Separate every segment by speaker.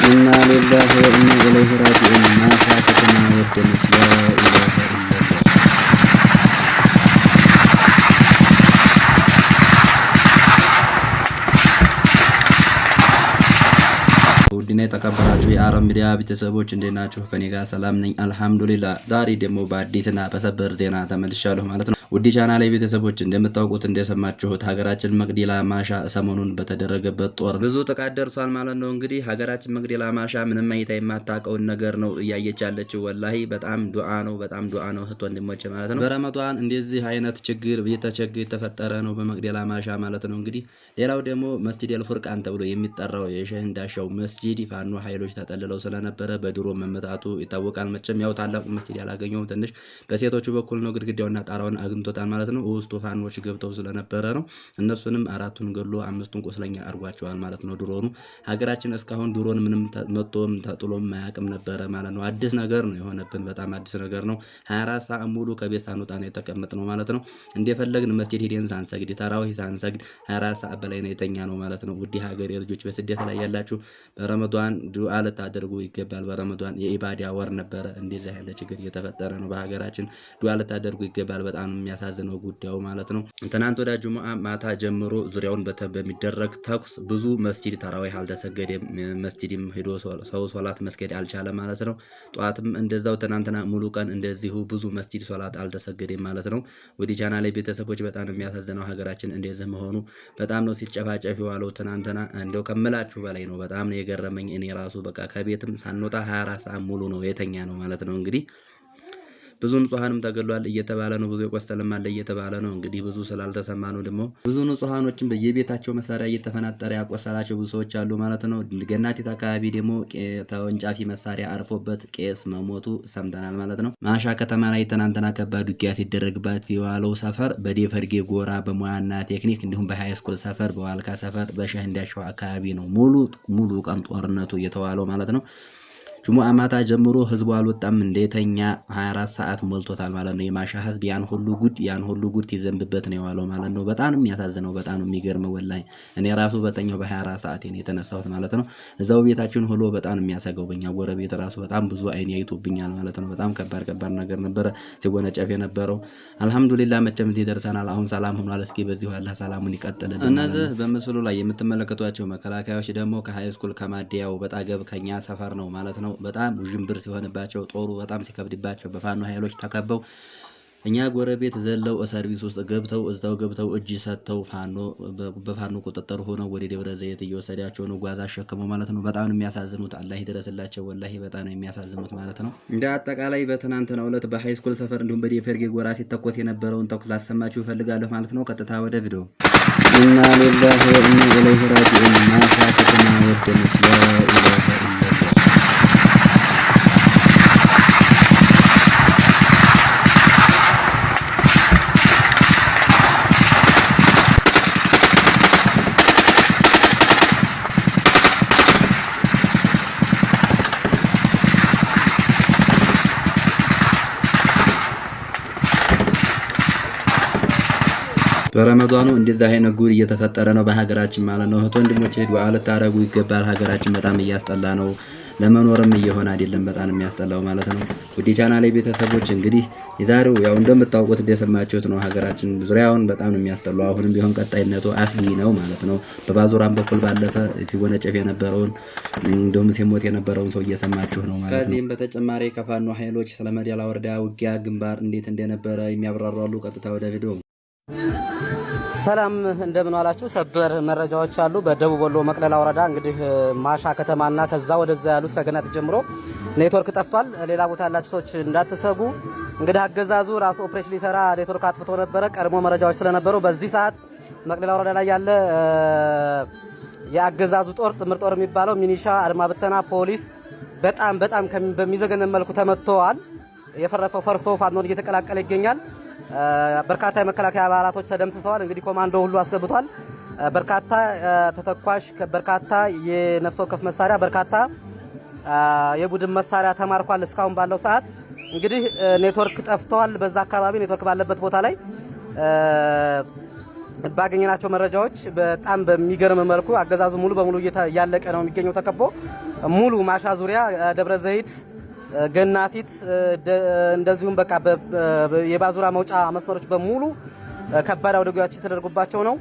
Speaker 1: إنا لله وإنا إليه راجعون ما فاتتنا ودمت لا إله إلا الله ውድና የተከበራችሁ የአረብ ሚዲያ ቤተሰቦች እንዴት ናችሁ? ከኔ ጋር ሰላም ነኝ አልሐምዱሊላህ። ዛሬ ደግሞ በአዲስና በሰበር ዜና ተመልሻለሁ ማለት ነው። ውድ ቻናሌ ቤተሰቦች እንደምታውቁት እንደሰማችሁት ሀገራችን መቅዲላ ማሻ ሰሞኑን በተደረገበት ጦር ብዙ ጥቃት ደርሷል ማለት ነው። እንግዲህ ሀገራችን መቅዲላ ማሻ ምንም አይታ የማታውቀውን ነገር ነው እያየች ያለችው። ወላሂ በጣም ዱዓ ነው፣ በጣም ዱዓ ነው እህት ወንድሞቼ ማለት ነው። በረመዷን እንደዚህ አይነት ችግር የተፈጠረ ነው በመቅዲላ ማሻ ማለት ነው። እንግዲህ ሌላው ደግሞ መስጂድ አልፉርቃን ተብሎ የሚጠራው የሼህ እንዳሻው መስጂድ ፋኖ ኃይሎች ተጠልለው ስለነበረ በድሮ መመታቱ ይታወቃል። መቼም ያው ታላቁ መስጂድ ያላገኘው ትንሽ በሴቶቹ በኩል ነው ግድግዳውና ጣራውን አግኝቶታል ማለት ነው። ውስጡ ፋኖች ገብተው ስለነበረ ነው። እነሱንም አራቱን ገሎ አምስቱን ቁስለኛ አርጓቸዋል ማለት ነው። ድሮኑ ሀገራችን እስካሁን ድሮን ምንም መጥቶም ተጥሎም ማያቅም ነበረ ማለት ነው። አዲስ ነገር ነው የሆነብን፣ በጣም አዲስ ነገር ነው። 24 ሰዓት ሙሉ ከቤት ሳንወጣ ነው የተቀመጥነው ማለት ነው። እንደፈለግን መስጂድ ሄደን ሳንሰግድ ተራዊህ ሳንሰግድ 24 ሰዓት በላይ ነው የተኛ ነው ማለት ነው። ውድ ሀገሬ ልጆች በስደት ላይ ያላችሁ በረመዷን ዱዓ ልታደርጉ ይገባል። በረመዷን የኢባዳ ወር ነበረ። እንደዚህ ያለ ችግር እየተፈጠረ ነው በሀገራችን። ዱዓ ልታደርጉ ይገባል። በጣም የሚያሳዝነው ጉዳዩ ማለት ነው። ትናንት ወደ ጁሙአ ማታ ጀምሮ ዙሪያውን በሚደረግ ተኩስ ብዙ መስጂድ ተራዊህ አልተሰገደም። መስጂድም ሄዶ ሰው ሶላት መስገድ አልቻለ ማለት ነው። ጧትም እንደዛው ትናንትና ሙሉ ቀን እንደዚሁ ብዙ መስጂድ ሶላት አልተሰገደም ማለት ነው። ወዲ ቻናሌ ቤተሰቦች በጣም የሚያሳዝነው ሀገራችን እንደዚህ መሆኑ በጣም ነው ሲጨፋጨፍ የዋለው። ትናንትና እንደው ከምላችሁ በላይ ነው። በጣም ነው የገረመኝ። እኔ ራሱ በቃ ከቤትም ሳንወጣ 24 ሰዓት ሙሉ ነው የተኛ ነው ማለት ነው። እንግዲህ ብዙ ንጹሃንም ተገሏል እየተባለ ነው። ብዙ የቆሰለም አለ እየተባለ ነው። እንግዲህ ብዙ ስላልተሰማ ነው ደግሞ ብዙ ንጹሃኖችን በየቤታቸው መሳሪያ እየተፈናጠረ ያቆሰላቸው ብዙ ሰዎች አሉ ማለት ነው። ገናቲት አካባቢ ደግሞ ተወንጫፊ መሳሪያ አርፎበት ቄስ መሞቱ ሰምተናል ማለት ነው። ማሻ ከተማ ላይ ትናንትና ከባድ ውጊያ ሲደረግባት የዋለው ሰፈር በዴፈርጌ ጎራ በሙያና ቴክኒክ እንዲሁም በሃይስኩል ሰፈር በዋልካ ሰፈር በሼህ እንዳሻው አካባቢ ነው ሙሉ ቀን ጦርነቱ እየተዋለው ማለት ነው። ጁሙአ ማታ ጀምሮ ህዝቡ አልወጣም እንደተኛ 24 ሰዓት ሞልቶታል ማለት ነው። የማሻ ህዝብ ያን ሁሉ ጉድ ይዘንብበት ነው የዋለው ማለት ነው። በጣም የሚያሳዝነው በጣም የሚገርመው ወላሂ እኔ ራሱ በተኛው በ24 ሰዓት ነው የተነሳሁት ማለት ነው። እዛው ቤታችን ሁሉ በጣም የሚያሰገው በእኛ ጎረቤት ራሱ በጣም ብዙ አይን ያይቶብኛል ማለት ነው። በጣም ከባድ ነገር ነበረ ሲወነጨፍ የነበረው። አልሐምዱሊላህ መቼም ይደርሰናል። አሁን ሰላም ሆኗል። እስኪ በዚሁ አላህ ሰላሙን ይቀጥልልን። እነዚህ በምስሉ ላይ የምትመለከቷቸው መከላከያዎች ደግሞ ከሃይስኩል ከማዲያው በጣገብ ከኛ ሰፈር ነው ማለት ነው። በጣም ውዥንብር ሲሆንባቸው ጦሩ በጣም ሲከብድባቸው በፋኖ ኃይሎች ተከበው እኛ ጎረቤት ዘለው ሰርቪስ ውስጥ ገብተው እጅ ሰጥተው በፋኖ ቁጥጥር ሆነው ወደ ደብረ ዘይት እየወሰዳቸው ነው ጓዛ አሸክመው ማለት ነው። በጣም የሚያሳዝኑት አላህ ይድረስላቸው ወላሂ በጣም ነው የሚያሳዝኑት ማለት ነው። እንደ አጠቃላይ በትናንትናው ዕለት በሃይስኩል ሰፈር እንዲሁም በዴፈርጌ ጎራ ሲተኮስ የነበረውን ተኩስ ላሰማችሁ እፈልጋለሁ ማለት ነው። ቀጥታ ወደ ቪዲዮ ኢና ሊላሂ ወኢና ኢለይሂ ራጂዑን ማ ፈተና ወደመት ላ ኢላሃ ኢላ በረመዷኑ እንደዛ አይነት ጉድ እየተፈጠረ ነው በሀገራችን ማለት ነው። እህት ወንድሞቼ ዱዓ ልታረጉ ይገባል። ሀገራችን በጣም እያስጠላ ነው፣ ለመኖርም እየሆነ አይደለም። በጣም የሚያስጠላው ማለት ነው። ውድ ቻናሌ ቤተሰቦች እንግዲህ የዛሬው ያው እንደምታውቁት እንደሰማችሁት ነው። ሀገራችን ዙሪያውን በጣም ነው የሚያስጠላው። አሁንም ቢሆን ቀጣይነቱ አስጊ ነው ማለት ነው። በባዙራም በኩል ባለፈ ሲወነጨፍ የነበረውን እንደውም ሲሞት የነበረውን ሰው እየሰማችሁ ነው ማለት ነው። ከዚህም በተጨማሪ ከፋኖ ኃይሎች ስለ መዲያላ ወረዳ ውጊያ ግንባር እንዴት እንደነበረ የሚያብራሩ አሉ። ቀጥታ ወደ ቪዲዮ
Speaker 2: ሰላም እንደምን ዋላችሁ። ሰበር መረጃዎች አሉ። በደቡብ ወሎ መቅደላ ወረዳ እንግዲህ ማሻ ከተማና ከዛ ወደዛ ያሉት ከገናት ጀምሮ ኔትወርክ ጠፍቷል። ሌላ ቦታ ያላችሁ ሰዎች እንዳትሰጉ። እንግዲህ አገዛዙ ራሱ ኦፕሬሽን ሊሰራ ኔትወርክ አጥፍቶ ነበረ። ቀድሞ መረጃዎች ስለነበሩ በዚህ ሰዓት መቅደላ ወረዳ ላይ ያለ የአገዛዙ ጦር ጥምር ጦር የሚባለው ሚኒሻ፣ አድማ ብተና፣ ፖሊስ በጣም በሚዘገነን መልኩ ተመትተዋል። የፈረሰው ፈርሶ ፋኖን እየተቀላቀለ ይገኛል። በርካታ የመከላከያ አባላቶች ተደምስሰዋል። እንግዲህ ኮማንዶ ሁሉ አስገብቷል። በርካታ ተተኳሽ፣ በርካታ የነፍስ ወከፍ መሳሪያ፣ በርካታ የቡድን መሳሪያ ተማርኳል። እስካሁን ባለው ሰዓት እንግዲህ ኔትወርክ ጠፍቷል። በዛ አካባቢ ኔትወርክ ባለበት ቦታ ላይ ባገኘናቸው መረጃዎች በጣም በሚገርም መልኩ አገዛዙ ሙሉ በሙሉ እያለቀ ነው የሚገኘው። ተከቦ ሙሉ ማሻ ዙሪያ፣ ደብረ ዘይት፣ ገናቲት እንደዚሁም በቃ የባዙራ መውጫ መስመሮች በሙሉ ከባድ አውደ ውጊያዎች ተደርጎባቸው ነው።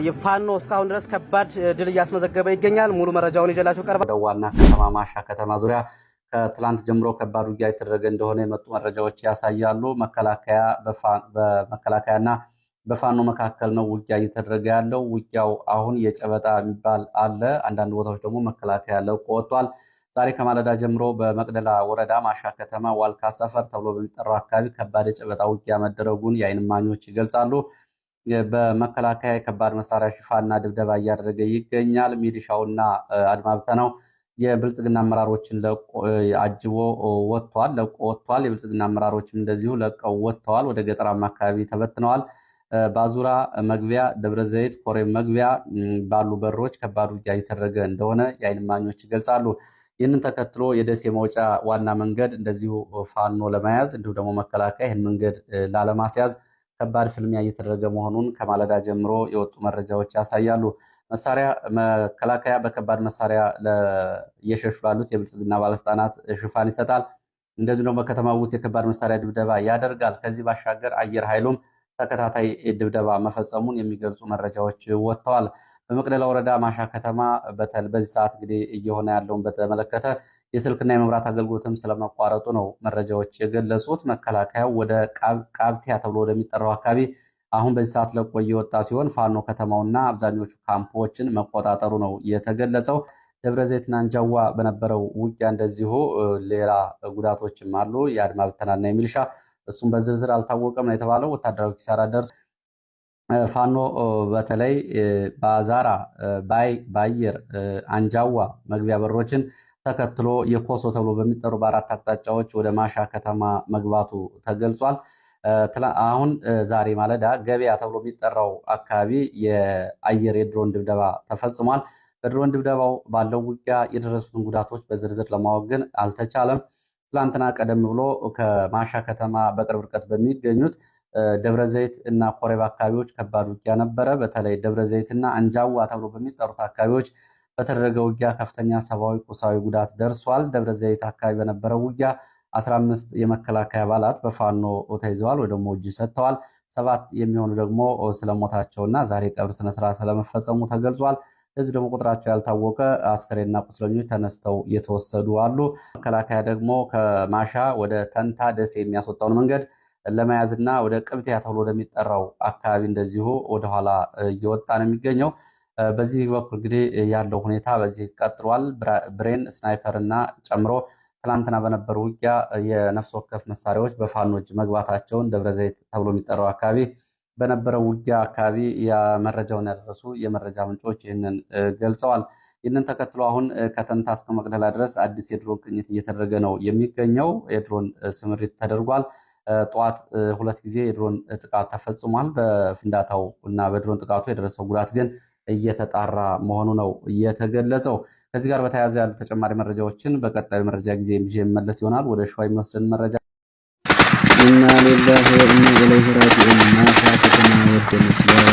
Speaker 2: የፋኖ እስካሁን ድረስ ከባድ ድል እያስመዘገበ ይገኛል። ሙሉ መረጃውን ይዤላችሁ ቀርባለሁ።
Speaker 3: ወደ ዋና ከተማ ማሻ ከተማ ዙሪያ ከትላንት ጀምሮ ከባድ ውጊያ የተደረገ እንደሆነ የመጡ መረጃዎች ያሳያሉ። በመከላከያና በፋኖ መካከል ነው ውጊያ እየተደረገ ያለው። ውጊያው አሁን የጨበጣ የሚባል አለ። አንዳንድ ቦታዎች ደግሞ መከላከያ ለቆ ወጥቷል። ዛሬ ከማለዳ ጀምሮ በመቅደላ ወረዳ ማሻ ከተማ ዋልካ ሰፈር ተብሎ በሚጠራው አካባቢ ከባድ የጨበጣ ውጊያ መደረጉን የዓይን እማኞች ይገልጻሉ። በመከላከያ የከባድ መሳሪያ ሽፋንና ድብደባ እያደረገ ይገኛል። ሚሊሻውና አድማ ብተናው የብልጽግና አመራሮችን አጅቦ ወጥቷል፣ ለቆ ወጥቷል። የብልጽግና አመራሮችም እንደዚሁ ለቀው ወጥተዋል። ወደ ገጠራማ አካባቢ ተበትነዋል። ባዙራ መግቢያ፣ ደብረ ዘይት ኮሬብ መግቢያ ባሉ በሮች ከባድ ውጊያ እየተደረገ እንደሆነ የዓይን እማኞች ይገልጻሉ። ይህንን ተከትሎ የደሴ መውጫ ዋና መንገድ እንደዚሁ ፋኖ ለመያዝ እንዲሁም ደግሞ መከላከያ ይህን መንገድ ላለማስያዝ ከባድ ፍልሚያ እየተደረገ መሆኑን ከማለዳ ጀምሮ የወጡ መረጃዎች ያሳያሉ። መከላከያ በከባድ መሳሪያ እየሸሹ ላሉት የብልጽግና ባለስልጣናት ሽፋን ይሰጣል። እንደዚሁ ደግሞ በከተማ ውስጥ የከባድ መሳሪያ ድብደባ ያደርጋል። ከዚህ ባሻገር አየር ኃይሉም ተከታታይ ድብደባ መፈጸሙን የሚገልጹ መረጃዎች ወጥተዋል። በመቅደላ ወረዳ ማሻ ከተማ በዚህ ሰዓት እንግዲህ እየሆነ ያለውን በተመለከተ የስልክና የመብራት አገልግሎትም ስለመቋረጡ ነው መረጃዎች የገለጹት። መከላከያው ወደ ቃብቲያ ተብሎ ወደሚጠራው አካባቢ አሁን በዚህ ሰዓት ለቆ እየወጣ ሲሆን ፋኖ ከተማውና አብዛኞቹ ካምፖችን መቆጣጠሩ ነው የተገለጸው። ደብረ ዘይትና አንጃዋ በነበረው ውጊያ እንደዚሁ ሌላ ጉዳቶችም አሉ። የአድማ ብተናና የሚሊሻ እሱም በዝርዝር አልታወቀም ነው የተባለው። ወታደራዊ ኪሳራ ደርሶ ፋኖ በተለይ ባዛራ፣ ባየር፣ አንጃዋ መግቢያ በሮችን ተከትሎ የኮሶ ተብሎ በሚጠሩ በአራት አቅጣጫዎች ወደ ማሻ ከተማ መግባቱ ተገልጿል። አሁን ዛሬ ማለዳ ገበያ ተብሎ የሚጠራው አካባቢ የአየር የድሮን ድብደባ ተፈጽሟል። በድሮን ድብደባው ባለው ውጊያ የደረሱትን ጉዳቶች በዝርዝር ለማወቅ ግን አልተቻለም። ትላንትና ቀደም ብሎ ከማሻ ከተማ በቅርብ ርቀት በሚገኙት ደብረ ዘይት እና ኮሬብ አካባቢዎች ከባድ ውጊያ ነበረ። በተለይ ደብረ ዘይት እና አንጃዋ ተብሎ በሚጠሩት አካባቢዎች በተደረገ ውጊያ ከፍተኛ ሰብአዊ፣ ቁሳዊ ጉዳት ደርሷል። ደብረ ዘይት አካባቢ በነበረው ውጊያ 15 የመከላከያ አባላት በፋኖ ተይዘዋል ወይ ደግሞ እጅ ሰጥተዋል። 7 የሚሆኑ ደግሞ ስለሞታቸውና ዛሬ ቀብር ስነስርዓት ስለመፈጸሙ ተገልጿል። እዚህ ደግሞ ቁጥራቸው ያልታወቀ አስከሬንና ቁስለኞች ተነስተው የተወሰዱ አሉ። መከላከያ ደግሞ ከማሻ ወደ ተንታ ደሴ የሚያስወጣውን መንገድ ለመያዝና ወደ ቅብቲያ ተብሎ ወደሚጠራው አካባቢ እንደዚሁ ወደኋላ እየወጣ ነው የሚገኘው። በዚህ በኩል እንግዲህ ያለው ሁኔታ በዚህ ቀጥሏል። ብሬን፣ ስናይፐር እና ጨምሮ ትላንትና በነበሩ ውጊያ የነፍስ ወከፍ መሳሪያዎች በፋኖች መግባታቸውን ደብረ ዘይት ተብሎ የሚጠራው አካባቢ በነበረው ውጊያ አካባቢ መረጃውን ያደረሱ የመረጃ ምንጮች ይህንን ገልጸዋል። ይህንን ተከትሎ አሁን ከተንታ እስከ መቅደላ ድረስ አዲስ የድሮን ቅኝት እየተደረገ ነው የሚገኘው። የድሮን ስምሪት ተደርጓል። ጠዋት 2 ጊዜ የድሮን ጥቃት ተፈጽሟል። በፍንዳታው እና በድሮን ጥቃቱ የደረሰው ጉዳት ግን እየተጣራ መሆኑ ነው የተገለጸው። ከዚህ ጋር በተያያዘ ያሉ ተጨማሪ መረጃዎችን በቀጣዩ መረጃ ጊዜ ይዤ መለስ ይሆናል። ወደ ሸዋ የሚወስድን መረጃ
Speaker 1: ኢና ሊላሂ ወኢና ኢለይሂ ራጂዑን። ማሻ ከተማ ወደመች።